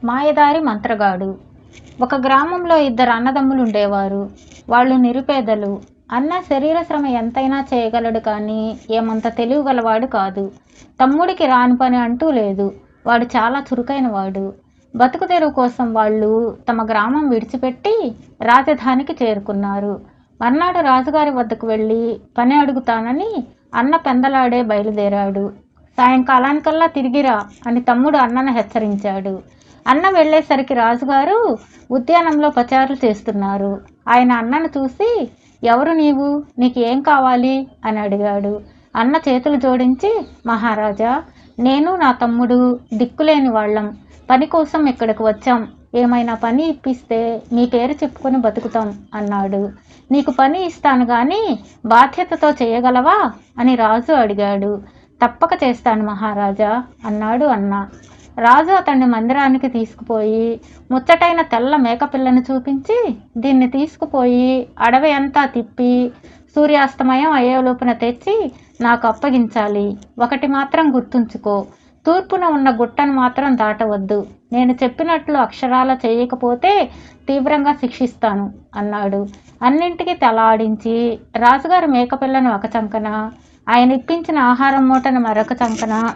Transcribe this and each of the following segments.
మాయదారి మంత్రగాడు. ఒక గ్రామంలో ఇద్దరు అన్నదమ్ములు ఉండేవారు. వాళ్ళు నిరుపేదలు. అన్న శరీర శ్రమ ఎంతైనా చేయగలడు, కానీ ఏమంత తెలివిగలవాడు కాదు. తమ్ముడికి రాని పని అంటూ లేదు. వాడు చాలా చురుకైన వాడు. బతుకు తెరువు కోసం వాళ్ళు తమ గ్రామం విడిచిపెట్టి రాజధానికి చేరుకున్నారు. మర్నాడు రాజుగారి వద్దకు వెళ్ళి పని అడుగుతానని అన్న పెందలాడే బయలుదేరాడు. సాయంకాలానికల్లా తిరిగిరా అని తమ్ముడు అన్నను హెచ్చరించాడు. అన్న వెళ్ళేసరికి రాజుగారు ఉద్యానంలో పచారులు చేస్తున్నారు. ఆయన అన్నను చూసి, ఎవరు నీవు, నీకు ఏం కావాలి అని అడిగాడు. అన్న చేతులు జోడించి, మహారాజా, నేను నా తమ్ముడు దిక్కులేని వాళ్ళం. పని కోసం ఇక్కడికి వచ్చాం. ఏమైనా పని ఇప్పిస్తే మీ పేరు చెప్పుకొని బతుకుతాం అన్నాడు. నీకు పని ఇస్తాను కానీ బాధ్యతతో చేయగలవా అని రాజు అడిగాడు. తప్పక చేస్తాను మహారాజా అన్నాడు అన్న. రాజు అతన్ని మందిరానికి తీసుకుపోయి ముచ్చటైన తెల్ల మేకపిల్లను చూపించి, దీన్ని తీసుకుపోయి అడవి అంతా తిప్పి సూర్యాస్తమయం అయ్యేలోపున తెచ్చి నాకు అప్పగించాలి. ఒకటి మాత్రం గుర్తుంచుకో, తూర్పున ఉన్న గుట్టను మాత్రం దాటవద్దు. నేను చెప్పినట్లు అక్షరాల చేయకపోతే తీవ్రంగా శిక్షిస్తాను అన్నాడు. అన్నింటికీ తల ఆడించి రాజుగారి మేకపిల్లను ఒక చంకన, ఆయన ఇప్పించిన ఆహారం మూటను మరొక చంకన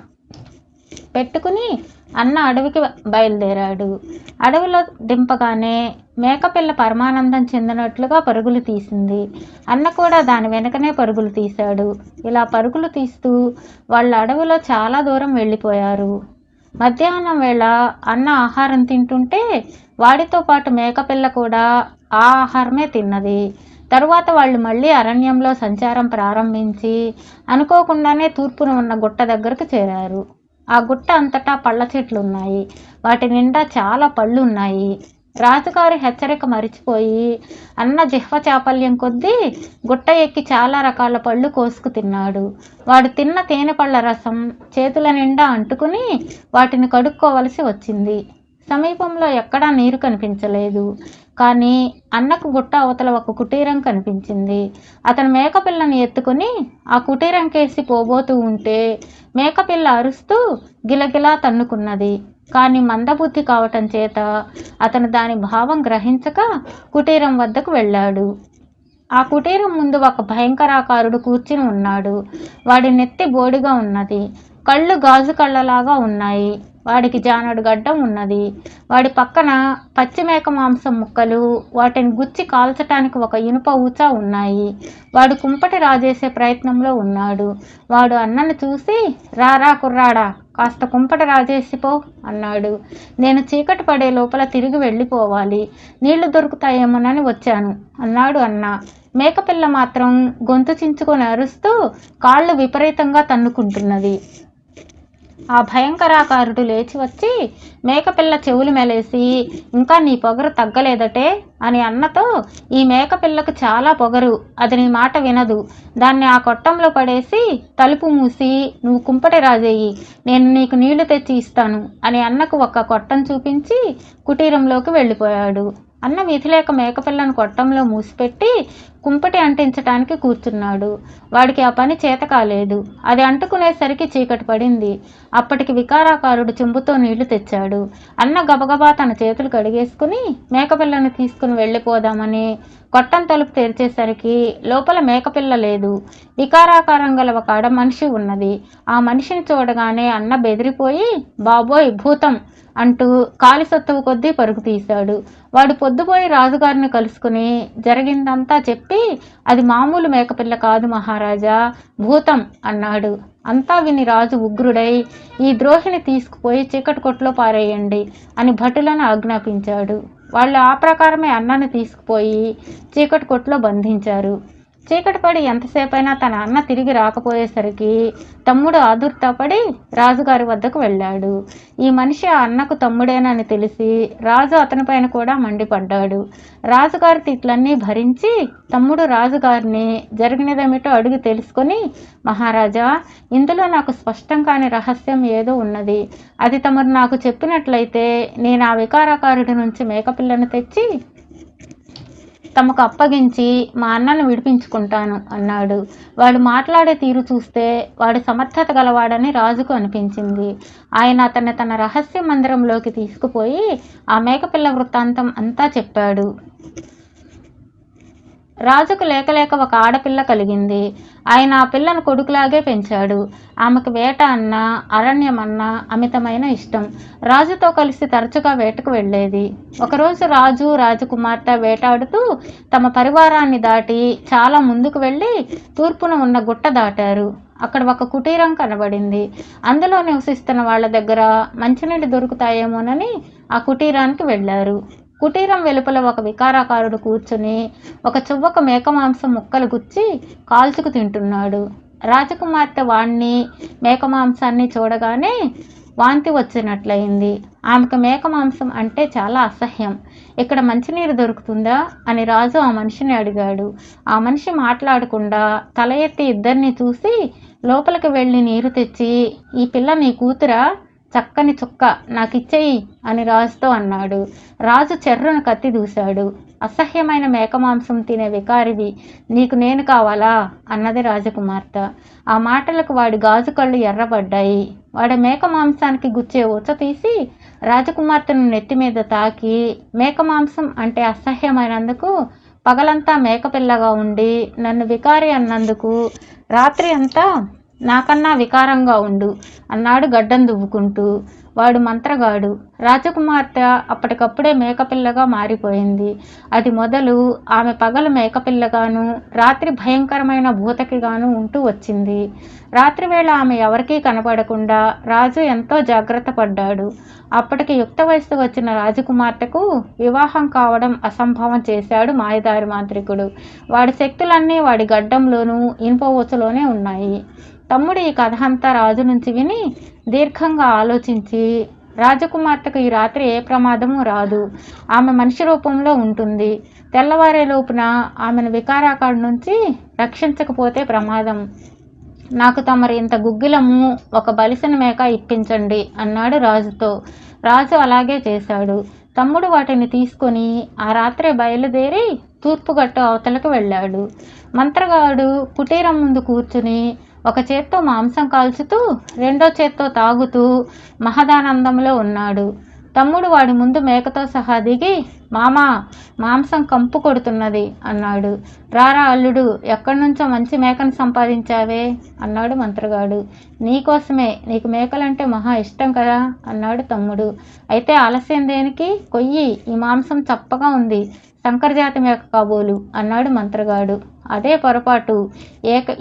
పెట్టుకుని అన్న అడవికి బయలుదేరాడు. అడవిలో దింపగానే మేకపిల్ల పరమానందం చెందినట్లుగా పరుగులు తీసింది. అన్న కూడా దాని వెనకనే పరుగులు తీశాడు. ఇలా పరుగులు తీస్తూ వాళ్ళు అడవిలో చాలా దూరం వెళ్ళిపోయారు. మధ్యాహ్నం వేళ అన్న ఆహారం తింటుంటే వాడితో పాటు మేకపిల్ల కూడా ఆ ఆహారమే తిన్నది. తరువాత వాళ్ళు మళ్ళీ అరణ్యంలో సంచారం ప్రారంభించి అనుకోకుండానే తూర్పున ఉన్న గుట్ట దగ్గరకు చేరారు. ఆ గుట్ట అంతటా పళ్ళ చెట్లు ఉన్నాయి. వాటి నిండా చాలా పళ్ళు ఉన్నాయి. రాజుగారి హెచ్చరిక మరిచిపోయి అన్న జిహ్వ చాపల్యం కొద్దీ గుట్ట ఎక్కి చాలా రకాల పళ్ళు కోసుకు తిన్నాడు. వాడు తిన్న తేనె పళ్ళ రసం చేతుల నిండా అంటుకుని వాటిని కడుక్కోవలసి వచ్చింది. సమీపంలో ఎక్కడా నీరు కనిపించలేదు. కానీ అన్నకు గుట్ట అవతల ఒక కుటీరం కనిపించింది. అతను మేకపిల్లని ఎత్తుకుని ఆ కుటీరం కేసి పోబోతూ ఉంటే మేకపిల్ల అరుస్తూ గిలగిలా తన్నుకున్నది. కానీ మందబుద్ధి కావటం చేత అతను దాని భావం గ్రహించక కుటీరం వద్దకు వెళ్ళాడు. ఆ కుటీరం ముందు ఒక భయంకరాకారుడు కూర్చుని ఉన్నాడు. వాడి నెత్తి బోడిగా ఉన్నది. కళ్ళు గాజు కళ్ళలాగా ఉన్నాయి. వాడికి జానడు గడ్డం ఉన్నది. వాడి పక్కన పచ్చిమేక మాంసం ముక్కలు, వాటిని గుచ్చి కాల్చటానికి ఒక ఇనుప ఊచ ఉన్నాయి. వాడు కుంపటి రాజేసే ప్రయత్నంలో ఉన్నాడు. వాడు అన్నను చూసి, రారా కుర్రాడా, కాస్త కుంపటి రాజేసిపో అన్నాడు. నేను చీకటి పడే లోపల తిరిగి వెళ్ళిపోవాలి. నీళ్లు దొరుకుతాయేమోనని వచ్చాను అన్నాడు అన్న. మేకపిల్ల మాత్రం గొంతు చించుకొని అరుస్తూ కాళ్ళు విపరీతంగా తన్నుకుంటున్నది. ఆ భయంకరాకారుడు లేచి వచ్చి మేకపిల్ల చెవులు మెలేసి, ఇంకా నీ పొగరు తగ్గలేదటే అని అన్నతో, ఈ మేకపిల్లకు చాలా పొగరు, అది నీ మాట వినదు. దాన్ని ఆ కొట్టంలో పడేసి తలుపు మూసి నువ్వు కుంపటి రాజేయి, నేను నీకు నీళ్లు తెచ్చి ఇస్తాను అని అన్నకు ఒక కొట్టం చూపించి కుటీరంలోకి వెళ్ళిపోయాడు. అన్న విధిలేక మేకపిల్లను కొట్టంలో మూసిపెట్టి కుంపటి అంటించటానికి కూర్చున్నాడు. వాడికి ఆ పని చేత కాలేదు. అది అంటుకునేసరికి చీకటి పడింది. అప్పటికి వికారాకారుడు చెంబుతో నీళ్లు తెచ్చాడు. అన్న గబగబా తన చేతులు కడిగేసుకుని మేకపిల్లను తీసుకుని వెళ్ళిపోదామని కొట్టం తలుపు తెరిచేసరికి లోపల మేకపిల్ల లేదు. వికారాకారం గల ఒక ఆడ మనిషి ఉన్నది. ఆ మనిషిని చూడగానే అన్న బెదిరిపోయి, బాబోయ్ భూతం అంటూ కాలి సత్తువు కొద్దీ పరుగు తీశాడు. వాడు పొద్దుపోయి రాజుగారిని కలుసుకుని జరిగిందంతా చెప్పి, అది మామూలు మేకపిల్ల కాదు మహారాజా, భూతం అన్నాడు. అంతా విని రాజు ఉగ్రుడై, ఈ ద్రోహిని తీసుకుపోయి చీకటి కొట్లో పారేయండి అని భటులను ఆజ్ఞాపించాడు. వాళ్ళు ఆ ప్రకారమే అన్నను తీసుకుపోయి చీకటి కొట్లో బంధించారు. చీకటి పడి ఎంతసేపైనా తన అన్న తిరిగి రాకపోయేసరికి తమ్ముడు ఆదుర్తాపడి రాజుగారి వద్దకు వెళ్ళాడు. ఈ మనిషి ఆ అన్నకు తమ్ముడేనని తెలిసి రాజు అతనిపైన కూడా మండిపడ్డాడు. రాజుగారి తిట్లన్నీ భరించి తమ్ముడు రాజుగారిని జరిగినదేమిటో అడిగి తెలుసుకొని, మహారాజా, ఇందులో నాకు స్పష్టం కాని రహస్యం ఏదో ఉన్నది. అది తమరు నాకు చెప్పినట్లయితే నేను ఆ వికారాకారుడి నుంచి మేకపిల్లను తెచ్చి తమకు అప్పగించి మా అన్నను విడిపించుకుంటాను అన్నాడు. వాడు మాట్లాడే తీరు చూస్తే వాడు సమర్థత గలవాడని రాజుకు అనిపించింది. ఆయన అతన్ని తన రహస్య మందిరంలోకి తీసుకుపోయి ఆ మేకపిల్ల వృత్తాంతం అంతా చెప్పాడు. రాజుకు లేకలేక ఒక ఆడపిల్ల కలిగింది. ఆయన ఆ పిల్లను కొడుకులాగే పెంచాడు. ఆమెకు వేట అన్నా అరణ్యం అన్నా అమితమైన ఇష్టం. రాజుతో కలిసి తరచుగా వేటకు వెళ్ళేది. ఒకరోజు రాజు రాజకుమార్తె వేటాడుతూ తమ పరివారాన్ని దాటి చాలా ముందుకు వెళ్ళి తూర్పున ఉన్న గుట్ట దాటారు. అక్కడ ఒక కుటీరం కనబడింది. అందులో నివసిస్తున్న వాళ్ళ దగ్గర మంచినీళ్ళు దొరుకుతాయేమోనని ఆ కుటీరానికి వెళ్ళారు. కుటీరం వెలుపల ఒక వికారాకారుడు కూర్చుని ఒక చువ్వక మేక మాంసం ముక్కలు గుచ్చి కాల్చుకు తింటున్నాడు. రాజకుమార్తె వాణ్ణి మేక మాంసాన్ని చూడగానే వాంతి వచ్చినట్లయింది. ఆమెకు మేక మాంసం అంటే చాలా అసహ్యం. ఇక్కడ మంచినీరు దొరుకుతుందా అని రాజు ఆ మనిషిని అడిగాడు. ఆ మనిషి మాట్లాడకుండా తల ఎత్తి ఇద్దరిని చూసి లోపలికి వెళ్ళి నీరు తెచ్చి, ఈ పిల్ల నీ కూతురా? చక్కని చుక్క నాకిచ్చేయి అని రాజుతో అన్నాడు. రాజు చెర్రును కత్తి దూశాడు. అసహ్యమైన మేక మాంసం తినే వికారివి, నీకు నేను కావాలా అన్నది రాజకుమార్తె. ఆ మాటలకు వాడి గాజు కళ్ళు ఎర్రబడ్డాయి. వాడి మేక మాంసానికి గుచ్చే ఉచ్చ తీసి రాజకుమార్తెను నెత్తి మీద తాకి, మేక మాంసం అంటే అసహ్యమైనందుకు, పగలంతా మేకపిల్లగా ఉండి నన్ను వికారి అన్నందుకు రాత్రి అంతా నాకన్నా వికారంగా ఉండు అన్నాడు గడ్డం దువ్వుకుంటూ. వాడు మంత్రగాడు. రాజకుమార్తె అప్పటికప్పుడే మేకపిల్లగా మారిపోయింది. అది మొదలు ఆమె పగలు మేకపిల్లగాను, రాత్రి భయంకరమైన భూతకిగాను ఉంటూ వచ్చింది. రాత్రివేళ ఆమె ఎవరికీ కనపడకుండా రాజు ఎంతో జాగ్రత్త పడ్డాడు. అప్పటికి యుక్త వయస్సు వచ్చిన రాజకుమార్తెకు వివాహం కావడం అసంభవం చేశాడు మాయదారి మాంత్రికుడు. వాడి శక్తులన్నీ వాడి గడ్డంలోనూ ఇనుపవూచలోనే ఉన్నాయి. తమ్ముడు ఈ కథ అంతా రాజు నుంచి విని దీర్ఘంగా ఆలోచించి, రాజకుమార్తెకు ఈ రాత్రి ఏ ప్రమాదము రాదు, ఆమె మనిషి రూపంలో ఉంటుంది, తెల్లవారే లోపున ఆమెను వికారాకాడు నుంచి రక్షించకపోతే ప్రమాదం, నాకు తమరు ఇంత గుగ్గిలము ఒక బలిసిన మేక ఇప్పించండి అన్నాడు రాజుతో. రాజు అలాగే చేశాడు. తమ్ముడు వాటిని తీసుకొని ఆ రాత్రే బయలుదేరి తూర్పుగట్టు అవతలకు వెళ్ళాడు. మంత్రగాడు కుటీరం ముందు కూర్చుని ఒక చేత్తో మాంసం కాల్చుతూ రెండో చేత్తో తాగుతూ మహదానందంలో ఉన్నాడు. తమ్ముడు వాడి ముందు మేకతో సహా దిగి, మామా మాంసం కంపు కొడుతున్నది అన్నాడు. రారా అల్లుడు, ఎక్కడి నుంచో మంచి మేకను సంపాదించావే అన్నాడు మంత్రగాడు. నీకోసమే, నీకు మేకలంటే మహా ఇష్టం కదా అన్నాడు తమ్ముడు. అయితే ఆలస్యం దేనికి, కొయ్యి, ఈ మాంసం చప్పగా ఉంది, శంకరజాతి మేక కాబోలు అన్నాడు మంత్రగాడు. అదే పొరపాటు,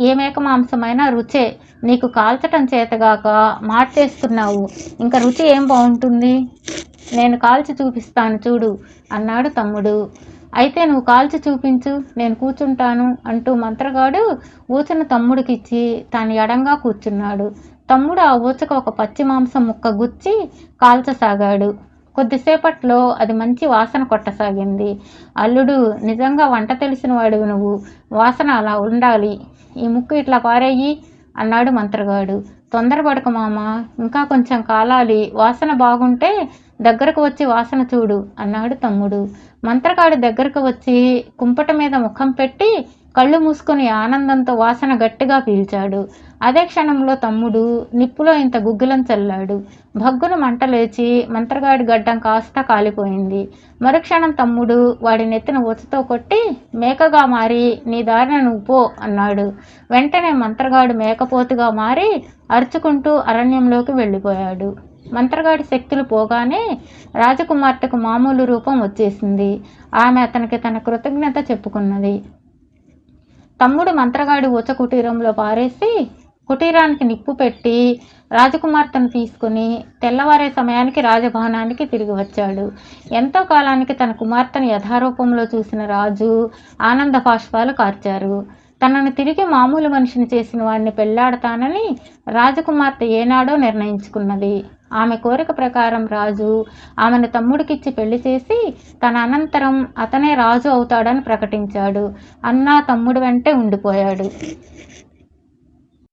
ఏ మేక మాంసమైనా రుచే, నీకు కాల్చటం చేతగాక మార్చేస్తున్నావు, ఇంకా రుచి ఏం బాగుంటుంది, నేను కాల్చి చూపిస్తాను చూడు అన్నాడు తమ్ముడు. అయితే నువ్వు కాల్చి చూపించు, నేను కూర్చుంటాను అంటూ మంత్రగాడు ఊచను తమ్ముడికిచ్చి తాను ఎడంగా కూర్చున్నాడు. తమ్ముడు ఆ ఊచకు ఒక పచ్చి మాంసం ముక్క గుచ్చి కాల్చసాగాడు. కొద్దిసేపట్లో అది మంచి వాసన కొట్టసాగింది. అల్లుడు, నిజంగా వంట తెలిసిన వాడివి నువ్వు, వాసన అలా ఉండాలి, ఈ ముక్కు ఇట్లా పారేయి అన్నాడు మంత్రగాడు. తొందరపడక మామ, ఇంకా కొంచెం కాలాలి, వాసన బాగుంటే దగ్గరకు వచ్చి వాసన చూడు అన్నాడు తమ్ముడు. మంత్రగాడు దగ్గరకు వచ్చి కుంపట మీద ముఖం పెట్టి కళ్ళు మూసుకొని ఆనందంతో వాసన గట్టిగా పీల్చాడు. అదే క్షణంలో తమ్ముడు నిప్పులో ఇంత గుగ్గిలం చల్లాడు. భగ్గున మంట లేచి మంత్రగాడి గడ్డం కాస్త కాలిపోయింది. మరుక్షణం తమ్ముడు వాడి నెత్తిన ఉచతో కొట్టి, మేకగా మారి నీ దారిన నువ్వు పో అన్నాడు. వెంటనే మంత్రగాడు మేకపోతుగా మారి అరుచుకుంటూ అరణ్యంలోకి వెళ్ళిపోయాడు. మంత్రగాడి శక్తులు పోగానే రాజకుమార్తెకు మామూలు రూపం వచ్చేసింది. ఆమె అతనికి తన కృతజ్ఞత చెప్పుకున్నది. తమ్ముడు మంత్రగాడి ఊచ కుటీరంలో పారేసి కుటీరానికి నిప్పు పెట్టి రాజకుమార్తెను తీసుకుని తెల్లవారే సమయానికి రాజభవనానికి తిరిగి వచ్చాడు. ఎంతో కాలానికి తన కుమార్తెను యథారూపంలో చూసిన రాజు ఆనంద బాష్పాలు కార్చారు. తనను తిరిగి మామూలు మనిషిని చేసిన వాడిని పెళ్లాడతానని రాజకుమార్తె ఏనాడో నిర్ణయించుకున్నది. ఆమె కోరిక ప్రకారం రాజు ఆమెను తమ్ముడికిచ్చి పెళ్లి చేసి తన అనంతరం అతనే రాజు అవుతాడని ప్రకటించాడు. అన్నా తమ్ముడు వెంటే ఉండిపోయాడు.